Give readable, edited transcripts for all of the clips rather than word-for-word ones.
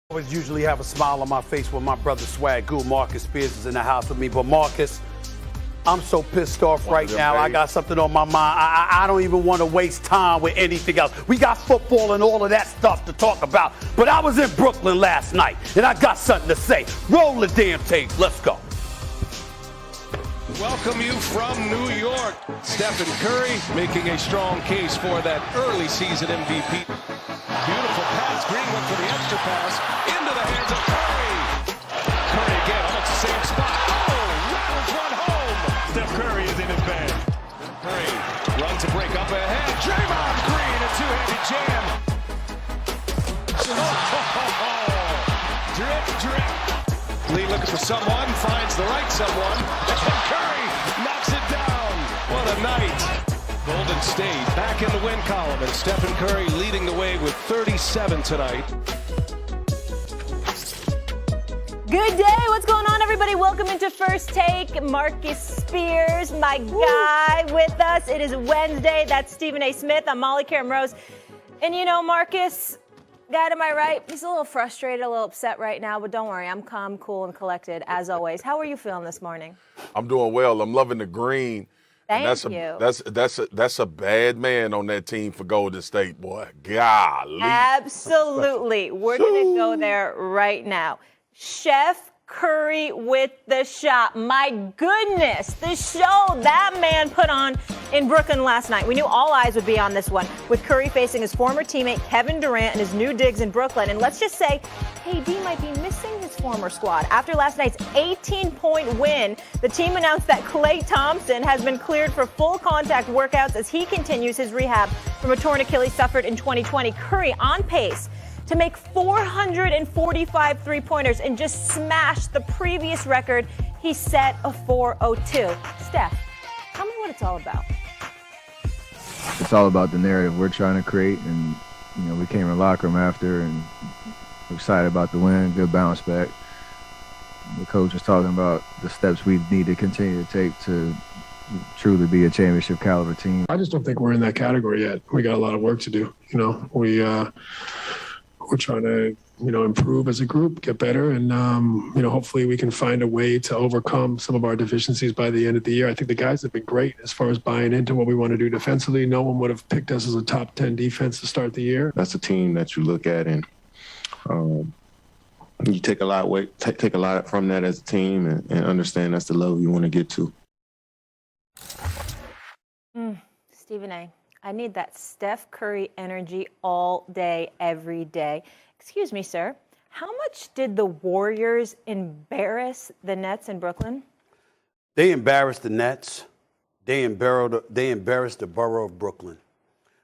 I always usually have a smile on my face when my brother Swag Goo, Marcus Spears, is in the house with me. But Marcus, I'm so pissed off right now. I got something on my mind. I don't even want to waste time with anything else. We got football and all of that stuff to talk about. But I was in Brooklyn last night, and I got something to say. Roll the damn tape. Let's go. Welcome you from New York. Stephen Curry making a strong case for that early season MVP. Beautiful pass. Green went for the extra pass into the hands of Curry. Curry again, almost the same spot. Oh, rattles one home. Steph Curry is in his bag. Curry runs a break up ahead. Draymond Green, a two-handed jam. Drip, drip. Lee looking for someone, finds the right someone, and Curry knocks it down. What a night. Golden State back in the win column, and Stephen Curry leading the way with 37 tonight. Good day. What's going on, everybody? Welcome into First Take. Marcus Spears, my guy, with us. It is Wednesday. That's Stephen A. Smith. I'm Molly Karen Rose. And you know, Marcus, Dad, am I right? He's a little frustrated, a little upset right now, but don't worry. I'm calm, cool, and collected, as always. How are you feeling this morning? I'm doing well. I'm loving the green. Thank you. That's a bad man on that team for Golden State, boy. Golly. Absolutely. We're going to go there right now. Chef Curry with the shot. My goodness, the show that man put on in Brooklyn last night. We knew all eyes would be on this one, with Curry facing his former teammate Kevin Durant and his new digs in Brooklyn. And let's just say KD might be missing his former squad. After last night's 18-point win, the team announced that Klay Thompson has been cleared for full contact workouts as he continues his rehab from a torn Achilles suffered in 2020. Curry on pace to make 445 three-pointers and just smash the previous record he set of 402. Steph, tell me what it's all about. It's all about the narrative we're trying to create, and we came in the locker room after and we're excited about the win, good bounce back. The coach is talking about the steps we need to continue to take to truly be a championship caliber team. I just don't think we're in that category yet. We got a lot of work to do. We're trying to, improve as a group, get better, and, hopefully we can find a way to overcome some of our deficiencies by the end of the year. I think the guys have been great as far as buying into what we want to do defensively. No one would have picked us as a top 10 defense to start the year. That's a team that you look at and you take a lot from that as a team and understand that's the level you want to get to. Stephen A., I need that Steph Curry energy all day, every day. Excuse me, sir. How much did the Warriors embarrass the Nets in Brooklyn? They embarrassed the Nets. They embarrassed the borough of Brooklyn.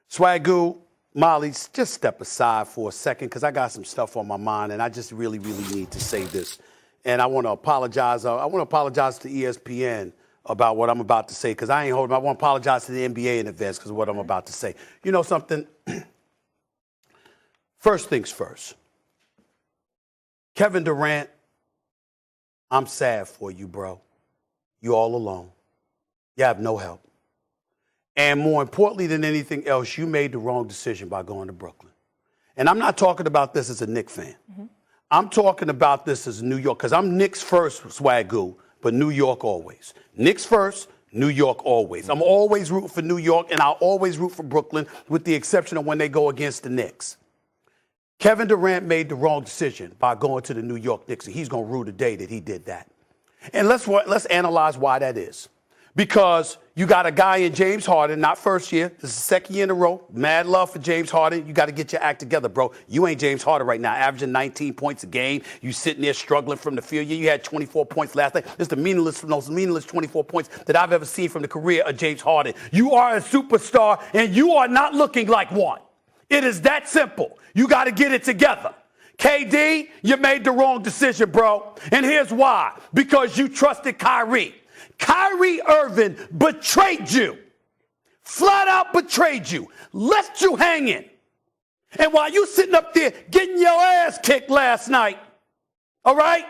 Swag Goo, Molly, just step aside for a second because I got some stuff on my mind, and I just really, really need to say this. And I want to apologize. I want to apologize to ESPN about what I'm about to say, because I ain't holding. I want to apologize to the NBA in advance because of what I'm about to say. You know something? First things first. Kevin Durant, I'm sad for you, bro. You all alone. You have no help. And more importantly than anything else, you made the wrong decision by going to Brooklyn. And I'm not talking about this as a Knicks fan. Mm-hmm. I'm talking about this as New York, because I'm Knicks first, Swag Goo, but New York always. Knicks first, New York always. I'm always rooting for New York, and I'll always root for Brooklyn, with the exception of when they go against the Knicks. Kevin Durant made the wrong decision by going to the New York Knicks, and he's going to rue the day that he did that. And let's analyze why that is. Because you got a guy in James Harden, not first year, this is the second year in a row. Mad love for James Harden. You got to get your act together, bro. You ain't James Harden right now, averaging 19 points a game. You sitting there struggling from the field. You had 24 points last night. This is the most meaningless 24 points that I've ever seen from the career of James Harden. You are a superstar, and you are not looking like one. It is that simple. You got to get it together. KD, you made the wrong decision, bro. And here's why. Because you trusted Kyrie. Kyrie Irving betrayed you. Flat out betrayed you. Left you hanging. And while you sitting up there getting your ass kicked last night, all right?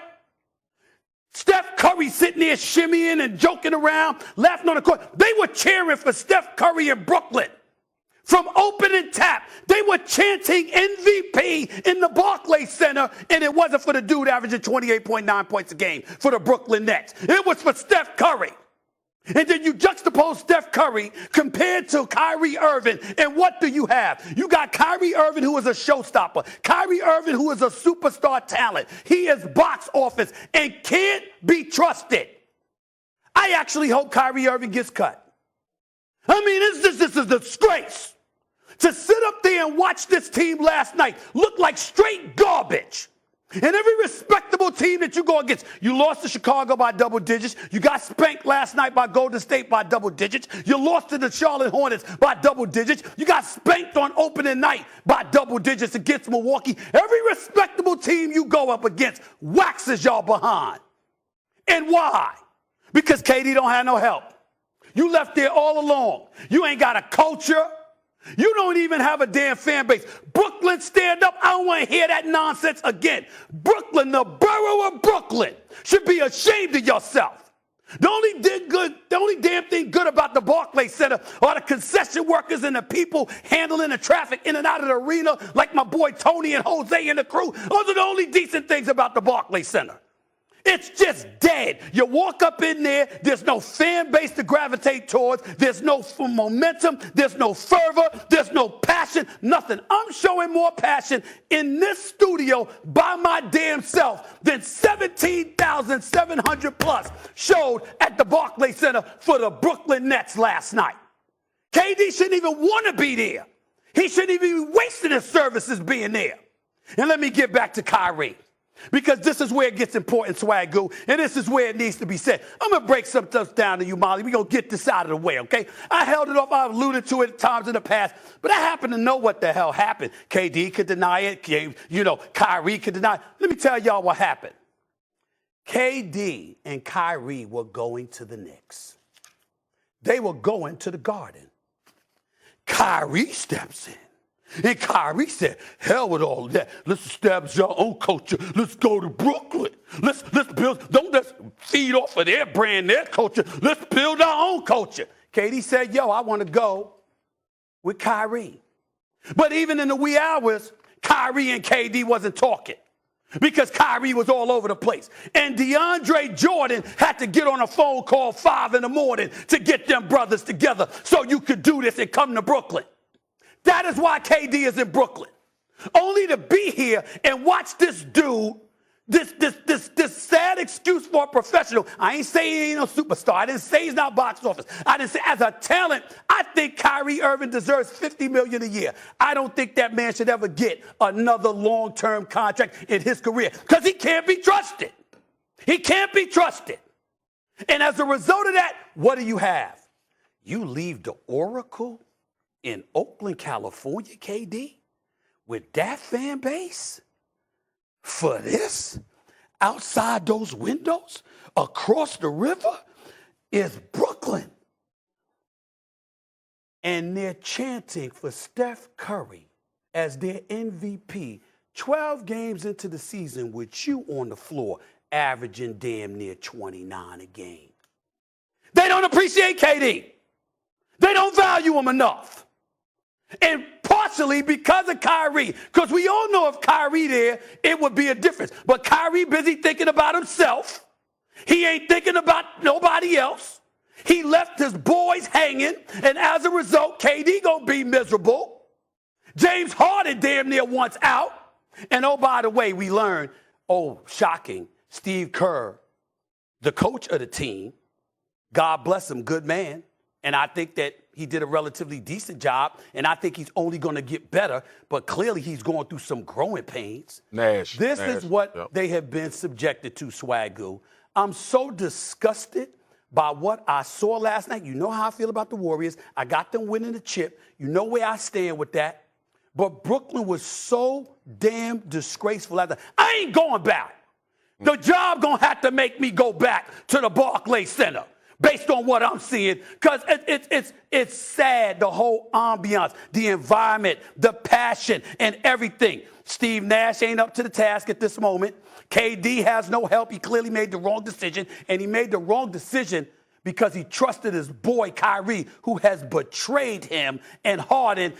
Steph Curry sitting there shimmying and joking around, laughing on the court. They were cheering for Steph Curry in Brooklyn. From opening tap, they were chanting MVP in the Barclays Center, and it wasn't for the dude averaging 28.9 points a game for the Brooklyn Nets. It was for Steph Curry. And then you juxtapose Steph Curry compared to Kyrie Irving, and what do you have? You got Kyrie Irving, who is a showstopper. Kyrie Irving, who is a superstar talent. He is box office and can't be trusted. I actually hope Kyrie Irving gets cut. I mean, this is a disgrace. To sit up there and watch this team last night look like straight garbage. And every respectable team that you go against, you lost to Chicago by double digits. You got spanked last night by Golden State by double digits. You lost to the Charlotte Hornets by double digits. You got spanked on opening night by double digits against Milwaukee. Every respectable team you go up against waxes y'all behind. And why? Because KD don't have no help. You left there all alone. You ain't got a culture. You don't even have a damn fan base. Brooklyn, stand up. I don't want to hear that nonsense again. Brooklyn, the borough of Brooklyn, should be ashamed of yourself. The only damn thing good about the Barclays Center are the concession workers and the people handling the traffic in and out of the arena, like my boy Tony and Jose and the crew. Those are the only decent things about the Barclays Center. It's just dead. You walk up in there, there's no fan base to gravitate towards, there's no momentum, there's no fervor, there's no passion, nothing. I'm showing more passion in this studio by my damn self than 17,700 plus showed at the Barclays Center for the Brooklyn Nets last night. KD shouldn't even want to be there. He shouldn't even be wasting his services being there. And let me get back to Kyrie. Because this is where it gets important, Swagoo, and this is where it needs to be said. I'm going to break some stuff down to you, Molly. We're going to get this out of the way, okay? I held it off. I've alluded to it at times in the past, but I happen to know what the hell happened. KD could deny it. Kyrie could deny it. Let me tell y'all what happened. KD and Kyrie were going to the Knicks. They were going to the Garden. Kyrie steps in. And Kyrie said, hell with all that. Let's establish our own culture. Let's go to Brooklyn. Let's build, don't just feed off of their brand, their culture. Let's build our own culture. KD said, yo, I want to go with Kyrie. But even in the wee hours, Kyrie and KD wasn't talking because Kyrie was all over the place. And DeAndre Jordan had to get on a phone call 5 in the morning to get them brothers together so you could do this and come to Brooklyn. That is why KD is in Brooklyn. Only to be here and watch this dude, this sad excuse for a professional. I ain't saying he ain't no superstar. I didn't say he's not box office. I didn't say as a talent, I think Kyrie Irving deserves $50 million a year. I don't think that man should ever get another long-term contract in his career because he can't be trusted. He can't be trusted. And as a result of that, what do you have? You leave the Oracle in Oakland, California, KD, with that fan base for this, outside those windows, across the river, is Brooklyn. And they're chanting for Steph Curry as their MVP 12 games into the season with you on the floor, averaging damn near 29 a game. They don't appreciate KD. They don't value him enough. And partially because of Kyrie, because we all know if Kyrie there, it would be a difference. But Kyrie busy thinking about himself. He ain't thinking about nobody else. He left his boys hanging, and as a result, KD gonna be miserable. James Harden damn near wants out. And oh, by the way, we learned, shocking, Steve Kerr, the coach of the team, God bless him, good man. And I think that he did a relatively decent job, and I think he's only going to get better, but clearly he's going through some growing pains. This is what they have been subjected to, Swagoo. I'm so disgusted by what I saw last night. You know how I feel about the Warriors. I got them winning the chip. You know where I stand with that. But Brooklyn was so damn disgraceful. I ain't going back. The job going to have to make me go back to the Barclays Center. Based on what I'm seeing, because it's sad, the whole ambiance, the environment, the passion, and everything. Steve Nash ain't up to the task at this moment. KD has no help. He clearly made the wrong decision, and he made the wrong decision because he trusted his boy Kyrie, who has betrayed him, and Harden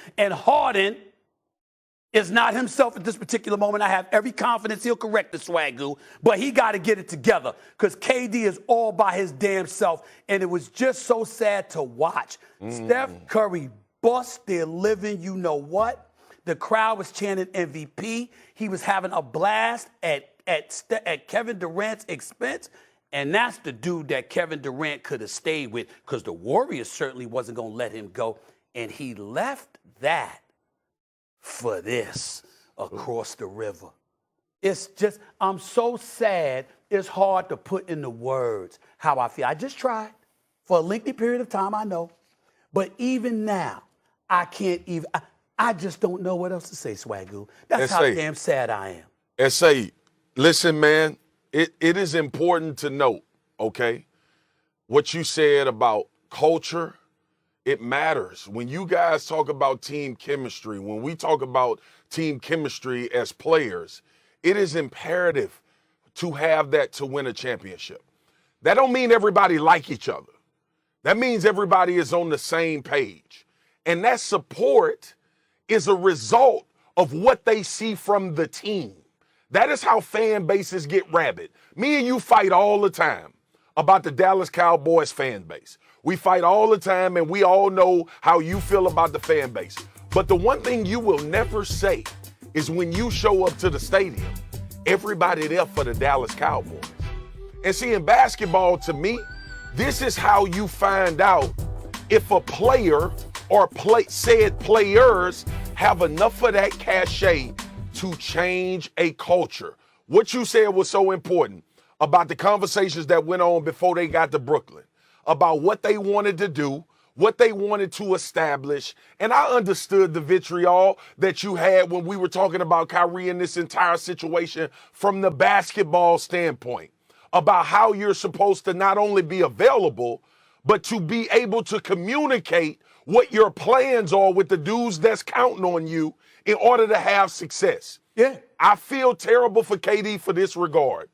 is not himself at this particular moment. I have every confidence he'll correct the swagoo, but he got to get it together because KD is all by his damn self, and it was just so sad to watch. Steph Curry bust their living, you know what? The crowd was chanting MVP. He was having a blast at Kevin Durant's expense, and that's the dude that Kevin Durant could have stayed with because the Warriors certainly wasn't going to let him go, and he left that for this across the river. It's just, I'm so sad, it's hard to put into words how I feel. I just tried for a lengthy period of time, I know. But even now, I can't even, I just don't know what else to say, Swagoo. That's how damn sad I am. S.A., listen, man, it is important to note, okay, what you said about culture. It matters. When you guys talk about team chemistry, when we talk about team chemistry as players, it is imperative to have that to win a championship. That don't mean everybody like each other. That means everybody is on the same page. And that support is a result of what they see from the team. That is how fan bases get rabid. Me and you fight all the time about the Dallas Cowboys fan base. We fight all the time, and we all know how you feel about the fan base. But the one thing you will never say is when you show up to the stadium, everybody there for the Dallas Cowboys. And see, in basketball, to me, this is how you find out if a player or said players have enough of that cachet to change a culture. What you said was so important about the conversations that went on before they got to Brooklyn, about what they wanted to do, what they wanted to establish. And I understood the vitriol that you had when we were talking about Kyrie in this entire situation from the basketball standpoint, about how you're supposed to not only be available, but to be able to communicate what your plans are with the dudes that's counting on you in order to have success. Yeah. I feel terrible for KD for this regard,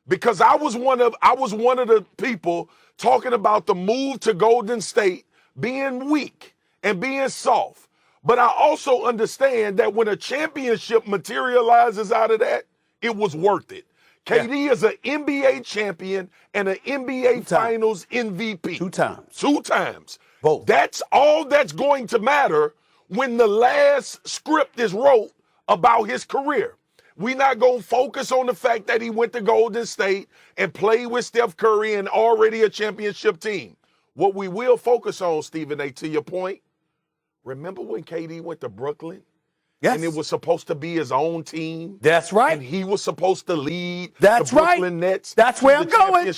because I was one of the people talking about the move to Golden State being weak and being soft. But I also understand that when a championship materializes out of that, it was worth it. KD is an NBA champion and an NBA Finals MVP. 2 times. 2 times. Both. That's all that's going to matter when the last script is wrote about his career. We're not going to focus on the fact that he went to Golden State and played with Steph Curry and already a championship team. What we will focus on, Stephen A., to your point, remember when KD went to Brooklyn? Yes. And it was supposed to be his own team? That's right. And he was supposed to lead the Brooklyn Nets. That's where I'm going.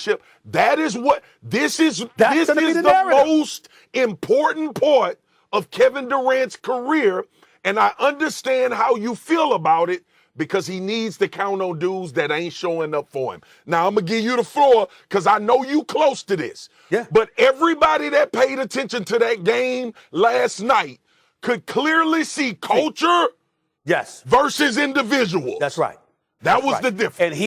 That is what, this is the narrative. most important part of Kevin Durant's career. And I understand how you feel about it, because he needs to count on dudes that ain't showing up for him. Now, I'm going to give you the floor because I know you close to this. Yeah. But everybody that paid attention to that game last night could clearly see culture Yes. versus individuals. That's right. That was the difference. And